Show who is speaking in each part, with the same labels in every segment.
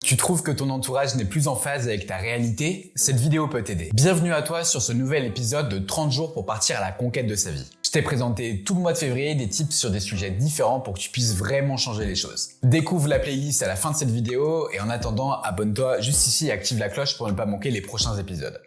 Speaker 1: Tu trouves que ton entourage n'est plus en phase avec ta réalité? Cette vidéo peut t'aider. Bienvenue à toi sur ce nouvel épisode de 30 jours pour partir à la conquête de sa vie. Je t'ai présenté tout le mois de février des tips sur des sujets différents pour que tu puisses vraiment changer les choses. Découvre la playlist à la fin de cette vidéo et en attendant, abonne-toi juste ici et active la cloche pour ne pas manquer les prochains épisodes.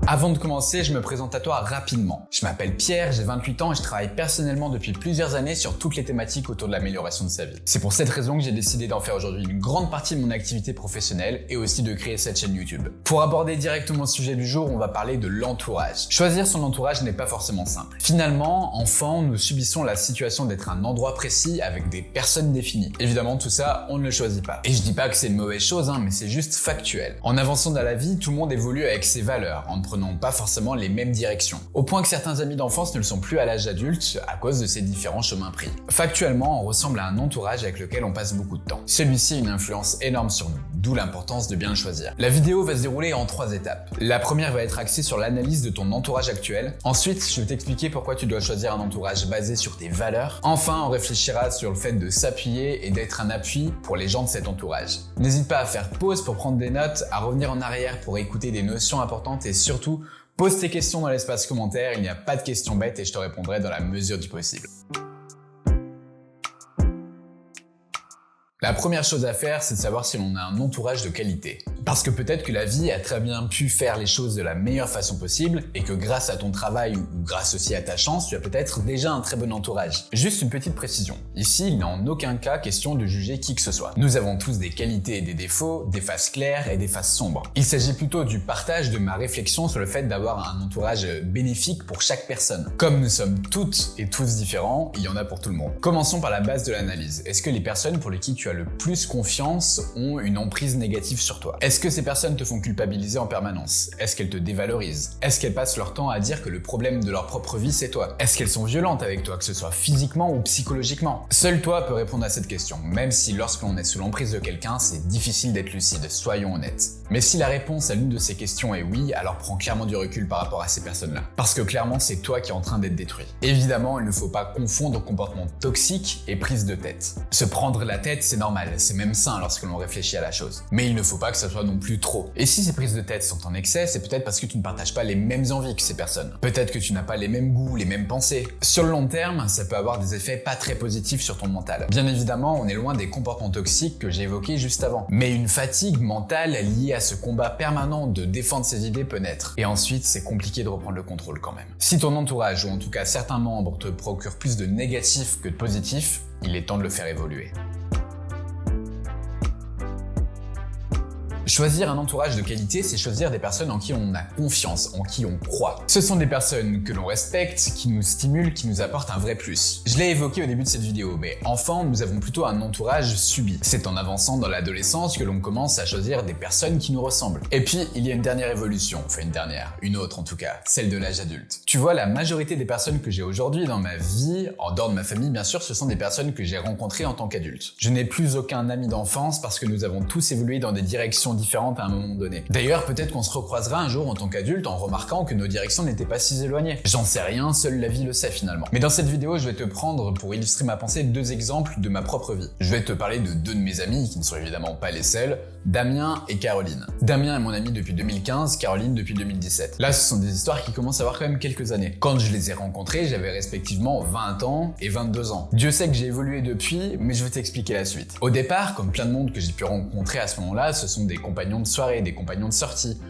Speaker 1: Avant de commencer, je me présente à toi rapidement. Je m'appelle Pierre, j'ai 28 ans et je travaille personnellement depuis plusieurs années sur toutes les thématiques autour de l'amélioration de sa vie. C'est pour cette raison que j'ai décidé d'en faire aujourd'hui une grande partie de mon activité professionnelle et aussi de créer cette chaîne YouTube. Pour aborder directement le sujet du jour, on va parler de l'entourage. Choisir son entourage n'est pas forcément simple. Finalement, enfant, nous subissons la situation d'être à un endroit précis avec des personnes définies. Évidemment, tout ça, on ne le choisit pas. Et je dis pas que c'est une mauvaise chose, mais c'est juste factuel. En avançant dans la vie, tout le monde évolue avec ses valeurs, en prenant pas forcément les mêmes directions. Au point que certains amis d'enfance ne le sont plus à l'âge adulte à cause de ces différents chemins pris. Factuellement, on ressemble à un entourage avec lequel on passe beaucoup de temps. Celui-ci a une influence énorme sur nous, d'où l'importance de bien le choisir. La vidéo va se dérouler en 3 étapes. La première va être axée sur l'analyse de ton entourage actuel. Ensuite, je vais t'expliquer pourquoi tu dois choisir un entourage basé sur tes valeurs. Enfin, on réfléchira sur le fait de s'appuyer et d'être un appui pour les gens de cet entourage. N'hésite pas à faire pause pour prendre des notes, à revenir en arrière pour écouter des notions importantes et surtout, pose tes questions dans l'espace commentaire, il n'y a pas de questions bêtes et je te répondrai dans la mesure du possible. La première chose à faire, c'est de savoir si l'on a un entourage de qualité. Parce que peut-être que la vie a très bien pu faire les choses de la meilleure façon possible et que grâce à ton travail ou grâce aussi à ta chance, tu as peut-être déjà un très bon entourage. Juste une petite précision. Ici, il n'est en aucun cas question de juger qui que ce soit. Nous avons tous des qualités et des défauts, des faces claires et des faces sombres. Il s'agit plutôt du partage de ma réflexion sur le fait d'avoir un entourage bénéfique pour chaque personne. Comme nous sommes toutes et tous différents, il y en a pour tout le monde. Commençons par la base de l'analyse. Est-ce que les personnes pour lesquelles tu as le plus confiance ont une emprise négative sur toi? Est-ce que ces personnes te font culpabiliser en permanence? Est-ce qu'elles te dévalorisent? Est-ce qu'elles passent leur temps à dire que le problème de leur propre vie c'est toi? Est-ce qu'elles sont violentes avec toi, que ce soit physiquement ou psychologiquement? Seul toi peux répondre à cette question, même si lorsqu'on est sous l'emprise de quelqu'un, c'est difficile d'être lucide, soyons honnêtes. Mais si la réponse à l'une de ces questions est oui, alors prends clairement du recul par rapport à ces personnes-là. Parce que clairement, c'est toi qui es en train d'être détruit. Évidemment, il ne faut pas confondre comportement toxique et prise de tête. Se prendre la tête, c'est normal, c'est même sain lorsque l'on réfléchit à la chose. Mais il ne faut pas que ça soit non plus trop. Et si ces prises de tête sont en excès, c'est peut-être parce que tu ne partages pas les mêmes envies que ces personnes. Peut-être que tu n'as pas les mêmes goûts, les mêmes pensées. Sur le long terme, ça peut avoir des effets pas très positifs sur ton mental. Bien évidemment, on est loin des comportements toxiques que j'ai évoqués juste avant. Mais une fatigue mentale liée à ce combat permanent de défendre ses idées peut naître. Et ensuite, c'est compliqué de reprendre le contrôle quand même. Si ton entourage, ou en tout cas certains membres, te procurent plus de négatifs que de positifs, il est temps de le faire évoluer. Choisir un entourage de qualité, c'est choisir des personnes en qui on a confiance, en qui on croit. Ce sont des personnes que l'on respecte, qui nous stimulent, qui nous apportent un vrai plus. Je l'ai évoqué au début de cette vidéo, mais enfant, nous avons plutôt un entourage subi. C'est en avançant dans l'adolescence que l'on commence à choisir des personnes qui nous ressemblent. Et puis, il y a une dernière évolution, enfin une autre en tout cas, celle de l'âge adulte. Tu vois, la majorité des personnes que j'ai aujourd'hui dans ma vie, en dehors de ma famille bien sûr, ce sont des personnes que j'ai rencontrées en tant qu'adulte. Je n'ai plus aucun ami d'enfance parce que nous avons tous évolué dans des directions différentes à un moment donné. D'ailleurs, peut-être qu'on se recroisera un jour en tant qu'adulte en remarquant que nos directions n'étaient pas si éloignées. J'en sais rien, seule la vie le sait finalement. Mais dans cette vidéo, je vais te prendre pour illustrer ma pensée 2 exemples de ma propre vie. Je vais te parler de 2 de mes amis, qui ne sont évidemment pas les seuls, Damien et Caroline. Damien est mon ami depuis 2015, Caroline depuis 2017. Là, ce sont des histoires qui commencent à avoir quand même quelques années. Quand je les ai rencontrés, j'avais respectivement 20 ans et 22 ans. Dieu sait que j'ai évolué depuis, mais je vais t'expliquer la suite. Au départ, comme plein de monde que j'ai pu rencontrer à ce moment-là, ce sont des compagnons de soirée, des compagnons de sortie.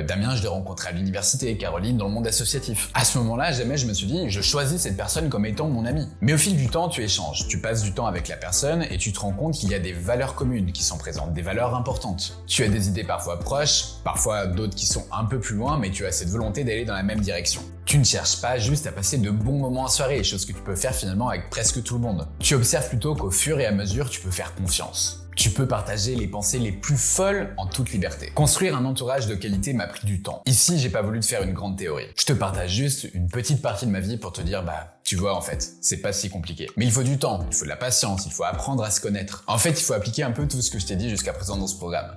Speaker 1: Damien, je l'ai rencontré à l'université, Caroline dans le monde associatif. À ce moment-là, jamais je me suis dit, je choisis cette personne comme étant mon ami. Mais au fil du temps, tu échanges, tu passes du temps avec la personne et tu te rends compte qu'il y a des valeurs communes qui sont présentes, des valeurs importantes. Tu as des idées parfois proches, parfois d'autres qui sont un peu plus loin, mais tu as cette volonté d'aller dans la même direction. Tu ne cherches pas juste à passer de bons moments en soirée, chose que tu peux faire finalement avec presque tout le monde. Tu observes plutôt qu'au fur et à mesure, tu peux faire confiance. Tu peux partager les pensées les plus folles en toute liberté. Construire un entourage de qualité m'a pris du temps. Ici, j'ai pas voulu te faire une grande théorie. Je te partage juste une petite partie de ma vie pour te dire, tu vois, en fait, c'est pas si compliqué. Mais il faut du temps, il faut de la patience, il faut apprendre à se connaître. En fait, il faut appliquer un peu tout ce que je t'ai dit jusqu'à présent dans ce programme.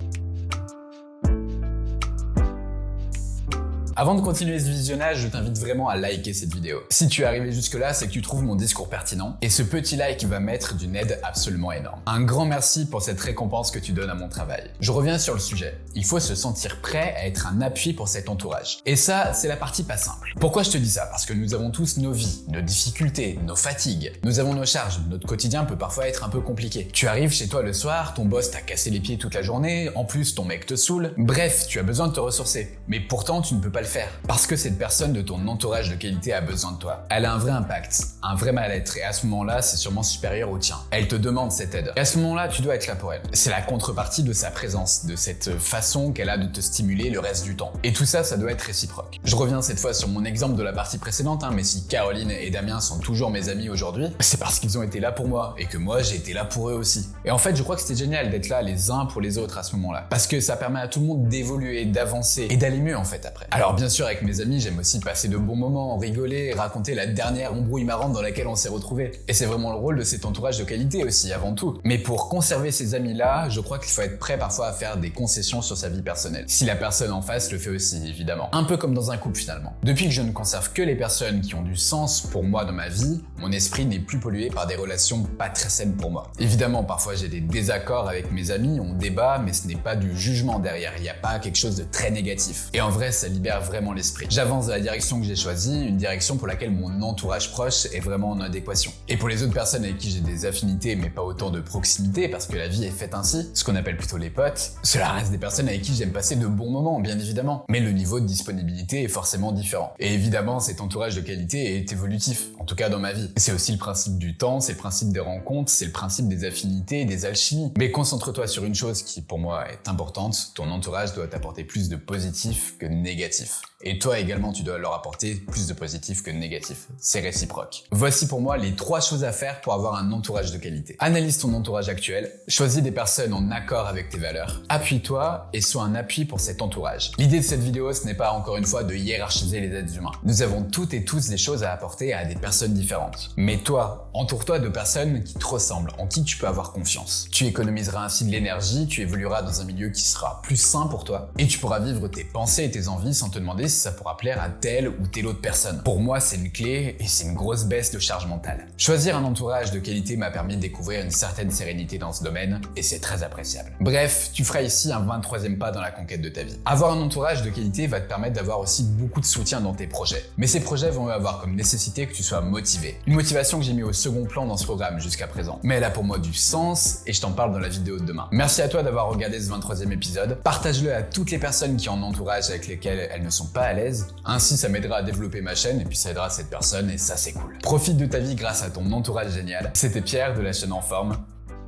Speaker 1: Avant de continuer ce visionnage, je t'invite vraiment à liker cette vidéo. Si tu es arrivé jusque là, c'est que tu trouves mon discours pertinent et ce petit like va m'être d'une aide absolument énorme. Un grand merci pour cette récompense que tu donnes à mon travail. Je reviens sur le sujet. Il faut se sentir prêt à être un appui pour cet entourage. Et ça, c'est la partie pas simple. Pourquoi je te dis ça? Parce que nous avons tous nos vies, nos difficultés, nos fatigues. Nous avons nos charges. Notre quotidien peut parfois être un peu compliqué. Tu arrives chez toi le soir, ton boss t'a cassé les pieds toute la journée, en plus ton mec te saoule. Bref, tu as besoin de te ressourcer. Mais pourtant, tu ne peux pas le faire. Parce que cette personne de ton entourage de qualité a besoin de toi. Elle a un vrai impact, un vrai mal-être. Et à ce moment-là, c'est sûrement supérieur au tien. Elle te demande cette aide. Et à ce moment-là, tu dois être là pour elle. C'est la contrepartie de sa présence, de cette façon qu'elle a de te stimuler le reste du temps. Et tout ça, ça doit être réciproque. Je reviens cette fois sur mon exemple de la partie précédente, mais si Caroline et Damien sont toujours mes amis aujourd'hui, c'est parce qu'ils ont été là pour moi et que moi j'ai été là pour eux aussi. Et en fait, je crois que c'était génial d'être là les uns pour les autres à ce moment-là. Parce que ça permet à tout le monde d'évoluer, d'avancer et d'aller mieux en fait après. Alors bien sûr, avec mes amis, j'aime aussi passer de bons moments, rigoler, raconter la dernière embrouille marrante dans laquelle on s'est retrouvés. Et c'est vraiment le rôle de cet entourage de qualité aussi, avant tout. Mais pour conserver ces amis-là, je crois qu'il faut être prêt parfois à faire des concessions sur sa vie personnelle. Si la personne en face le fait aussi, évidemment. Un peu comme dans un couple finalement. Depuis que je ne conserve que les personnes qui ont du sens pour moi dans ma vie, mon esprit n'est plus pollué par des relations pas très saines pour moi. Évidemment, parfois j'ai des désaccords avec mes amis, on débat, mais ce n'est pas du jugement derrière, il n'y a pas quelque chose de très négatif. Et en vrai, ça libère vraiment l'esprit. J'avance dans la direction que j'ai choisie, une direction pour laquelle mon entourage proche est vraiment en adéquation. Et pour les autres personnes avec qui j'ai des affinités, mais pas autant de proximité, parce que la vie est faite ainsi, ce qu'on appelle plutôt les potes, cela reste des personnes avec qui j'aime passer de bons moments, bien évidemment. Mais le niveau de disponibilité est forcément différent. Et évidemment, cet entourage de qualité est évolutif, en tout cas dans ma vie. C'est aussi le principe du temps, c'est le principe des rencontres, c'est le principe des affinités, des alchimies. Mais concentre-toi sur une chose qui pour moi est importante, ton entourage doit t'apporter plus de positif que de négatif. Et toi également, tu dois leur apporter plus de positif que de négatif. C'est réciproque. Voici pour moi les 3 choses à faire pour avoir un entourage de qualité. Analyse ton entourage actuel, choisis des personnes en accord avec tes valeurs, appuie-toi et sois un appui pour cet entourage. L'idée de cette vidéo, ce n'est pas encore une fois de hiérarchiser les êtres humains. Nous avons toutes et tous des choses à apporter à des personnes différentes. Mais toi, entoure-toi de personnes qui te ressemblent, en qui tu peux avoir confiance. Tu économiseras ainsi de l'énergie, tu évolueras dans un milieu qui sera plus sain pour toi et tu pourras vivre tes pensées et tes envies sans te demander si ça pourra plaire à telle ou telle autre personne. Pour moi, c'est une clé et c'est une grosse baisse de charge mentale. Choisir un entourage de qualité m'a permis de découvrir une certaine sérénité dans ce domaine et c'est très appréciable. Bref, tu feras ici un 23e pas dans la conquête de ta vie. Avoir un entourage de qualité va te permettre d'avoir aussi beaucoup de soutien dans tes projets. Mais ces projets vont avoir comme nécessité que tu sois motivé. Une motivation que j'ai mis au second plan dans ce programme jusqu'à présent. Mais elle a pour moi du sens et je t'en parle dans la vidéo de demain. Merci à toi d'avoir regardé ce 23e épisode. Partage-le à toutes les personnes qui ont un entourage avec lesquelles elles ne sont pas à l'aise. Ainsi, ça m'aidera à développer ma chaîne et puis ça aidera cette personne et ça, c'est cool. Profite de ta vie grâce à ton entourage génial. C'était Pierre de la chaîne En Forme.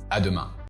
Speaker 1: À demain.